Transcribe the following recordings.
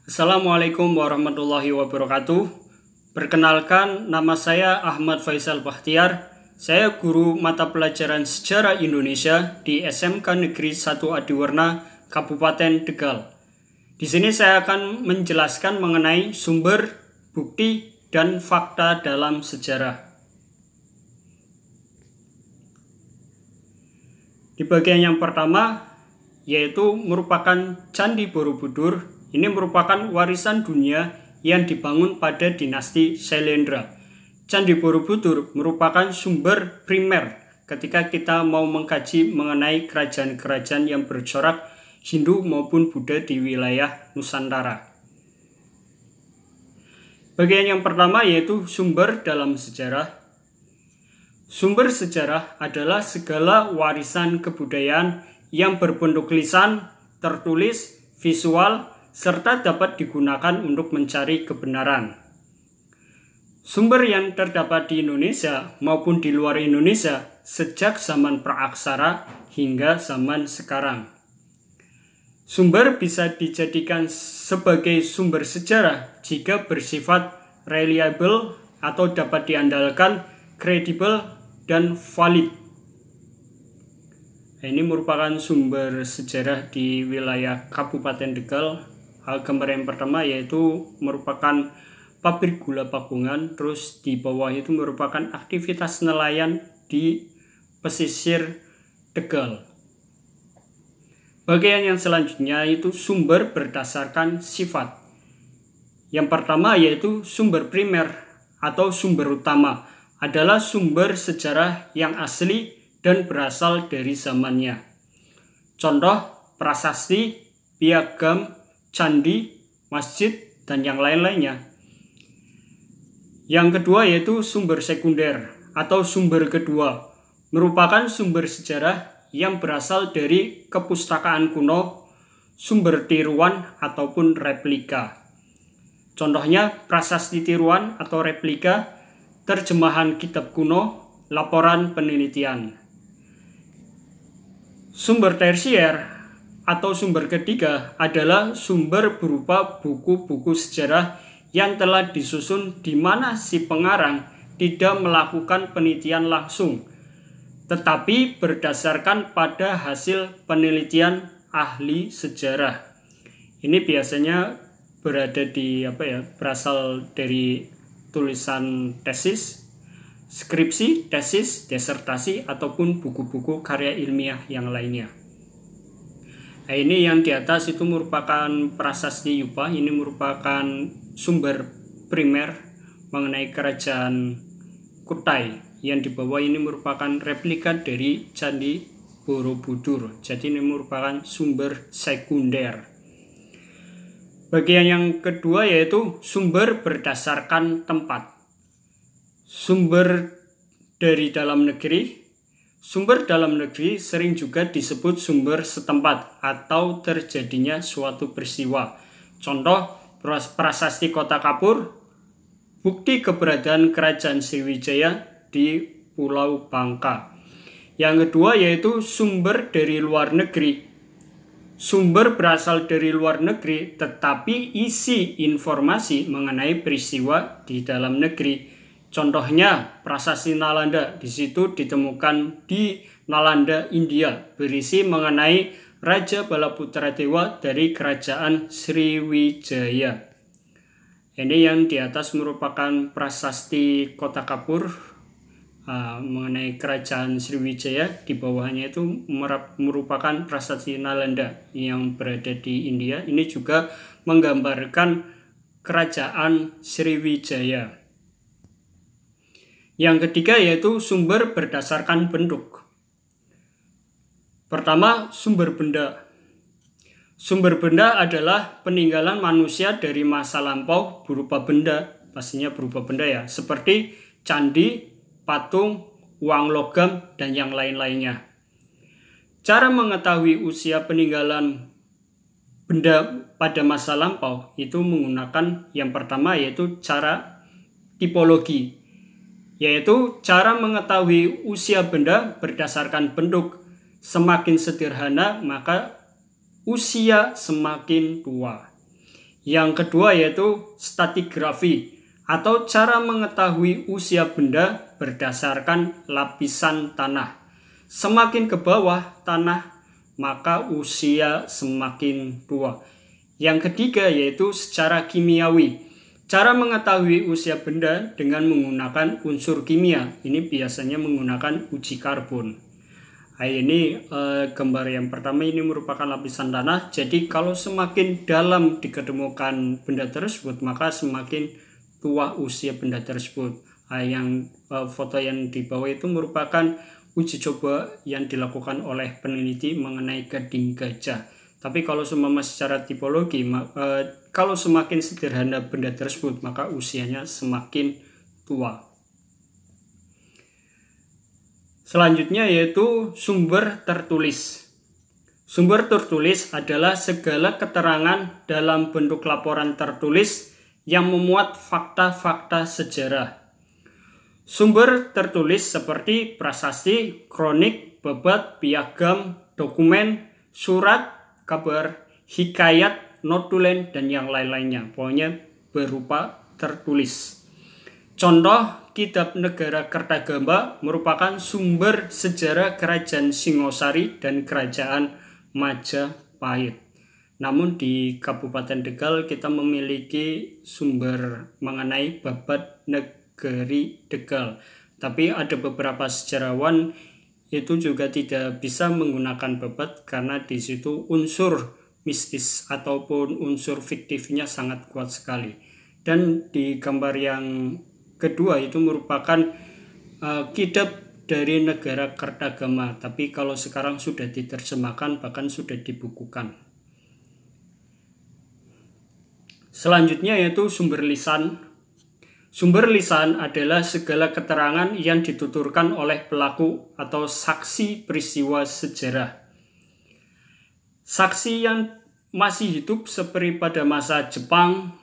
Assalamualaikum warahmatullahi wabarakatuh. Perkenalkan, nama saya Ahmad Faisal Bahtiar. Saya guru mata pelajaran Sejarah Indonesia di SMK Negeri 1 Adiwarna, Kabupaten Tegal. Di sini saya akan menjelaskan mengenai sumber, bukti, dan fakta dalam sejarah. Di bagian yang pertama, yaitu merupakan Candi Borobudur. Ini merupakan warisan dunia yang dibangun pada dinasti Syailendra. Candi Borobudur merupakan sumber primer ketika kita mau mengkaji mengenai kerajaan-kerajaan yang bercorak Hindu maupun Buddha di wilayah Nusantara. Bagian yang pertama yaitu sumber dalam sejarah. Sumber sejarah adalah segala warisan kebudayaan yang berbentuk lisan, tertulis, visual, serta dapat digunakan untuk mencari kebenaran. Sumber yang terdapat di Indonesia maupun di luar Indonesia sejak zaman praaksara hingga zaman sekarang. Sumber bisa dijadikan sebagai sumber sejarah jika bersifat reliable atau dapat diandalkan, kredibel, dan valid. Ini merupakan sumber sejarah di wilayah Kabupaten Tegal. Gambar yang pertama yaitu merupakan pabrik gula Pakungan, terus di bawah itu merupakan aktivitas nelayan di pesisir Tegal. Bagian yang selanjutnya itu sumber berdasarkan sifat. Yang pertama yaitu sumber primer atau sumber utama, adalah sumber sejarah yang asli dan berasal dari zamannya. Contoh prasasti, piagam, candi, masjid, dan yang lain-lainnya. Yang kedua yaitu sumber sekunder atau sumber kedua, merupakan sumber sejarah yang berasal dari kepustakaan kuno, sumber tiruan ataupun replika. Contohnya prasasti tiruan atau replika, terjemahan kitab kuno, laporan penelitian. Sumber tersier atau sumber ketiga adalah sumber berupa buku-buku sejarah yang telah disusun di mana si pengarang tidak melakukan penelitian langsung, tetapi berdasarkan pada hasil penelitian ahli sejarah. Ini biasanya berasal dari tulisan tesis, skripsi, tesis, disertasi, ataupun buku-buku karya ilmiah yang lainnya. Nah, ini yang di atas itu merupakan prasasti Yupa. Ini merupakan sumber primer mengenai kerajaan Kutai. Yang di bawah ini merupakan replika dari Candi Borobudur. Jadi ini merupakan sumber sekunder. Bagian yang kedua yaitu sumber berdasarkan tempat. Sumber dari dalam negeri. Sumber dalam negeri sering juga disebut sumber setempat atau terjadinya suatu peristiwa. Contoh prasasti Kota Kapur, bukti keberadaan kerajaan Sriwijaya di Pulau Bangka. Yang kedua yaitu sumber dari luar negeri. Sumber berasal dari luar negeri tetapi isi informasi mengenai peristiwa di dalam negeri. Contohnya prasasti Nalanda, di situ ditemukan di Nalanda, India, berisi mengenai Raja Balaputra Dewa dari kerajaan Sriwijaya. Ini yang di atas merupakan prasasti Kota Kapur mengenai kerajaan Sriwijaya. Di bawahnya itu merupakan prasasti Nalanda yang berada di India. Ini juga menggambarkan kerajaan Sriwijaya. Yang ketiga yaitu sumber berdasarkan bentuk. Pertama, sumber benda. Sumber benda adalah peninggalan manusia dari masa lampau berupa benda, pastinya berupa benda ya, seperti candi, patung, uang logam, dan yang lain-lainnya. Cara mengetahui usia peninggalan benda pada masa lampau itu menggunakan yang pertama yaitu cara tipologi, yaitu cara mengetahui usia benda berdasarkan bentuk. Semakin sederhana maka usia semakin tua. Yang kedua yaitu stratigrafi atau cara mengetahui usia benda berdasarkan lapisan tanah. Semakin ke bawah tanah, maka usia semakin tua. Yang ketiga yaitu secara kimiawi. Cara mengetahui usia benda dengan menggunakan unsur kimia. Ini biasanya menggunakan uji karbon. Nah, ini gambar yang pertama ini merupakan lapisan tanah. Jadi kalau semakin dalam diketemukan benda tersebut, maka semakin tua usia benda tersebut. Nah, yang foto yang di bawah itu merupakan uji coba yang dilakukan oleh peneliti mengenai gading gajah. Tapi kalau seumpama secara tipologi, kalau semakin sederhana benda tersebut, maka usianya semakin tua. Selanjutnya yaitu sumber tertulis. Sumber tertulis adalah segala keterangan dalam bentuk laporan tertulis yang memuat fakta-fakta sejarah. Sumber tertulis seperti prasasti, kronik, babat, piagam, dokumen, surat, kabar, hikayat, notulen, dan yang lain-lainnya. Pokoknya berupa tertulis. Contoh, Kitab Negara Kertagama merupakan sumber sejarah Kerajaan Singosari dan Kerajaan Majapahit. Namun di Kabupaten Tegal kita memiliki sumber mengenai babat negeri Tegal. Tapi ada beberapa sejarawan itu juga tidak bisa menggunakan babat karena di situ unsur mistis ataupun unsur fiktifnya sangat kuat sekali. Dan di gambar yang kedua itu merupakan kitab dari negara Kertagama, tapi kalau sekarang sudah diterjemahkan bahkan sudah dibukukan. Selanjutnya yaitu sumber lisan. Sumber lisan adalah segala keterangan yang dituturkan oleh pelaku atau saksi peristiwa sejarah. Saksi yang masih hidup seperti pada masa Jepang,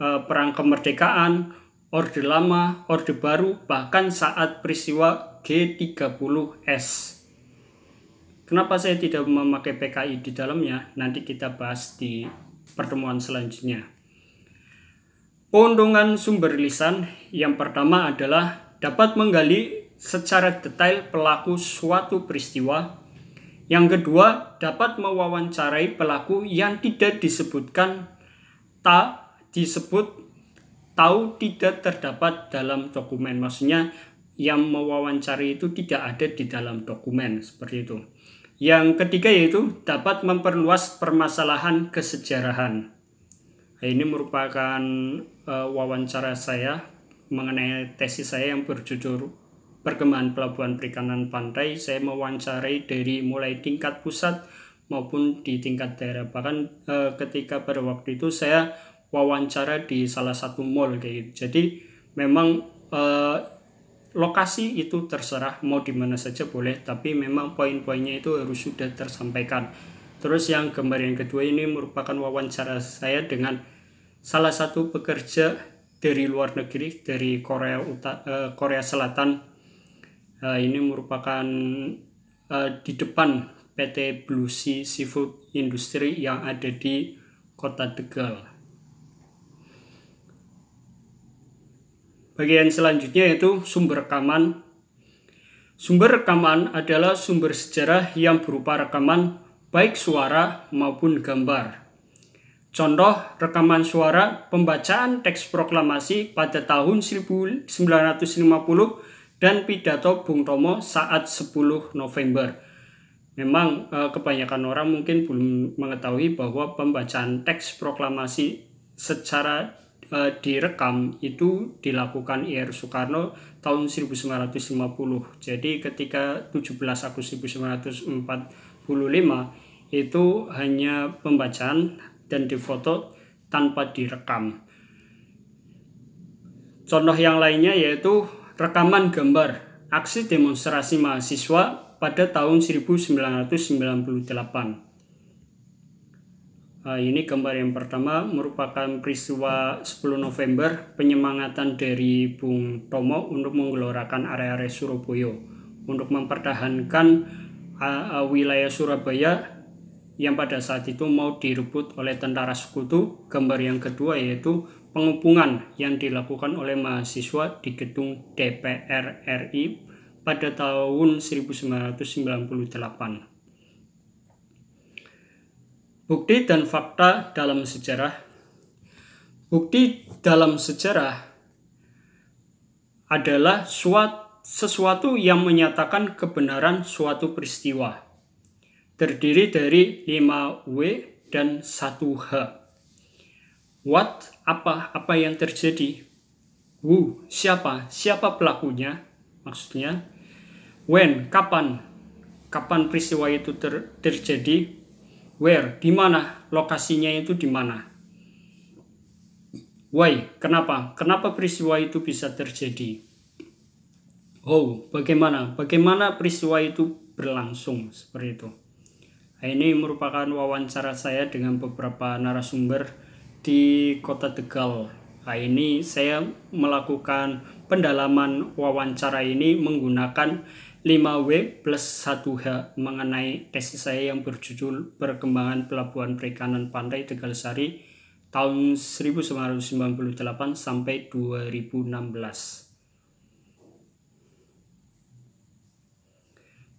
Perang Kemerdekaan, Orde Lama, Orde Baru, bahkan saat peristiwa G30S. Kenapa saya tidak memakai PKI di dalamnya? Nanti kita bahas di pertemuan selanjutnya. Keuntungan sumber lisan yang pertama adalah dapat menggali secara detail pelaku suatu peristiwa. Yang kedua, dapat mewawancarai pelaku yang tidak disebutkan tahu tidak terdapat dalam dokumen. Maksudnya yang mewawancari itu tidak ada di dalam dokumen, seperti itu. Yang ketiga yaitu dapat memperluas permasalahan kesejarahan. Ini merupakan wawancara saya mengenai tesis saya yang berjudul Perkembangan Pelabuhan Perikanan Pantai. Saya mewawancarai dari mulai tingkat pusat maupun di tingkat daerah. Bahkan ketika pada waktu itu saya wawancara di salah satu mall kayak gitu. Jadi memang lokasi itu terserah, mau di mana saja boleh, tapi memang poin-poinnya itu harus sudah tersampaikan. Terus yang gambar yang kedua ini merupakan wawancara saya dengan salah satu pekerja dari luar negeri, dari Korea Selatan. Ini merupakan di depan PT Blue Sea Seafood Industry yang ada di Kota Tegal. Bagian selanjutnya yaitu sumber rekaman. Sumber rekaman adalah sumber sejarah yang berupa rekaman baik suara maupun gambar. Contoh rekaman suara pembacaan teks proklamasi pada tahun 1950 dan pidato Bung Tomo saat 10 November. Memang kebanyakan orang mungkin belum mengetahui bahwa pembacaan teks proklamasi secara direkam itu dilakukan IR Soekarno tahun 1950. Jadi ketika 17 Agustus 1945 itu hanya pembacaan dan difoto tanpa direkam. Contoh yang lainnya yaitu rekaman gambar aksi demonstrasi mahasiswa pada tahun 1998. Ini gambar yang pertama merupakan peristiwa 10 November, penyemangatan dari Bung Tomo untuk menggelorakan area-area Surabaya untuk mempertahankan wilayah Surabaya yang pada saat itu mau direbut oleh tentara sekutu. Gambar yang kedua yaitu pengepungan yang dilakukan oleh mahasiswa di gedung DPR RI pada tahun 1998. Bukti dan fakta dalam sejarah. Bukti dalam sejarah adalah sesuatu yang menyatakan kebenaran suatu peristiwa. Terdiri dari 5W dan 1H. What, apa yang terjadi. Who, siapa pelakunya, maksudnya. When, kapan peristiwa itu terjadi. Where, di mana, lokasinya itu di mana. Why, kenapa peristiwa itu bisa terjadi. How, bagaimana peristiwa itu berlangsung, seperti itu. Nah, ini merupakan wawancara saya dengan beberapa narasumber di Kota Tegal. Nah, ini saya melakukan pendalaman wawancara ini menggunakan 5W plus 1H mengenai tesis saya yang berjudul Perkembangan Pelabuhan Perikanan Pantai Tegal Sari tahun 1998 sampai 2016.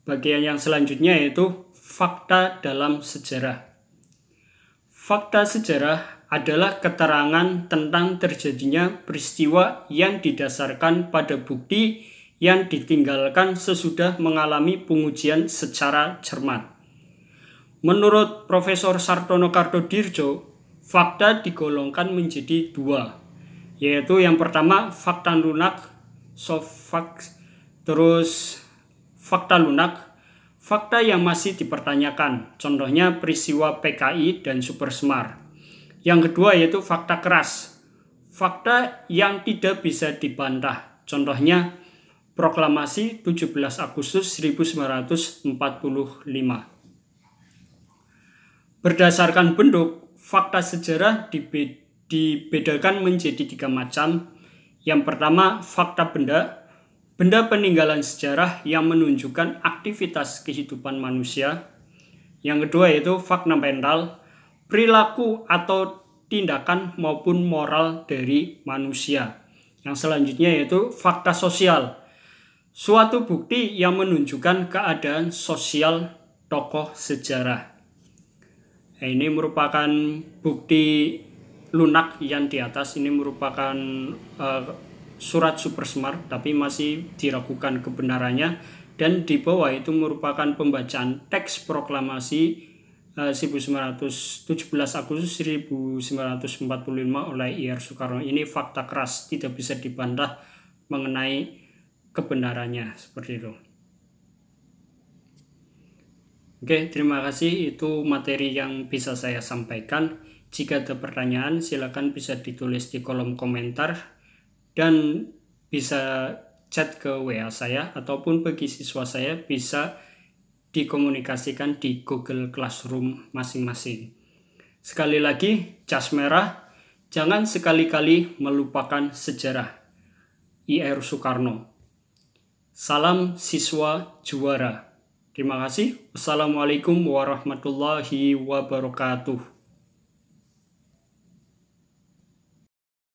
Bagian yang selanjutnya yaitu fakta dalam sejarah. Fakta sejarah adalah keterangan tentang terjadinya peristiwa yang didasarkan pada bukti yang ditinggalkan sesudah mengalami pengujian secara cermat. Menurut Profesor Sartono Kartodirjo, fakta digolongkan menjadi 2, yaitu yang pertama fakta lunak, soft facts, terus fakta lunak, fakta yang masih dipertanyakan, contohnya peristiwa PKI dan Super Semar. Yang kedua yaitu fakta keras, fakta yang tidak bisa dibantah, contohnya Proklamasi 17 Agustus 1945. Berdasarkan bentuk, fakta sejarah dibedakan menjadi 3 macam. Yang pertama, fakta benda peninggalan sejarah yang menunjukkan aktivitas kehidupan manusia. Yang kedua yaitu fakta mental, perilaku atau tindakan maupun moral dari manusia. Yang selanjutnya yaitu fakta sosial, suatu bukti yang menunjukkan keadaan sosial tokoh sejarah. Nah, ini merupakan bukti lunak yang di atas. Ini merupakan surat Super Semar, tapi masih diragukan kebenarannya. Dan di bawah itu merupakan pembacaan teks proklamasi 17 Agustus 1945 oleh I.R. Soekarno. Ini fakta keras, tidak bisa dibantah mengenai kebenarannya, seperti itu. Oke, terima kasih. Itu materi yang bisa saya sampaikan. Jika ada pertanyaan, silakan bisa ditulis di kolom komentar dan bisa chat ke WA saya, ataupun bagi siswa saya bisa dikomunikasikan di Google Classroom masing-masing. Sekali lagi, cas merah, jangan sekali-kali melupakan sejarah. I.R. Soekarno. Salam siswa juara. Terima kasih. Wassalamualaikum warahmatullahi wabarakatuh.